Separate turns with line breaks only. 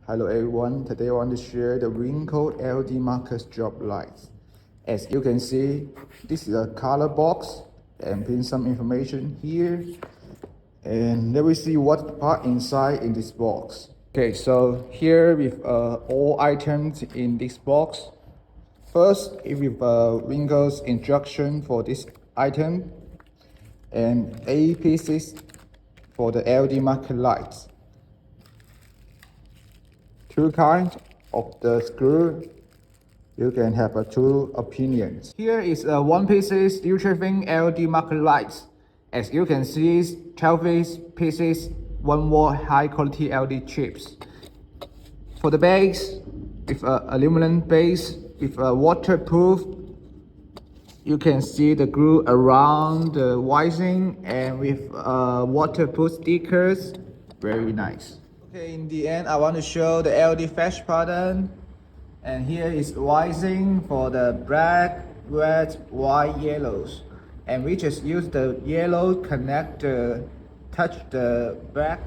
Hello everyone, today I want to share the wrinkle LED marker strobe lights. As you can see, this is a color box and pin some information here. And let me see what part inside in this box. Okay, so here with all items in this box. First, with wrinkles instruction for this item and 8 pieces for the LED marker lights. Two kinds of the screw. You can have two opinions. Here is a one pieces ultra-thin LED marker lights. As you can see, 12 pieces 1 watt high quality LED chips. For the base, with an aluminum base with a waterproof, you can see the glue around the wising and with waterproof stickers. Very nice. Okay, in the end, I want to show the LED flash pattern. And here is wising for the black, red, white, yellows. And we just use the yellow connector, touch the black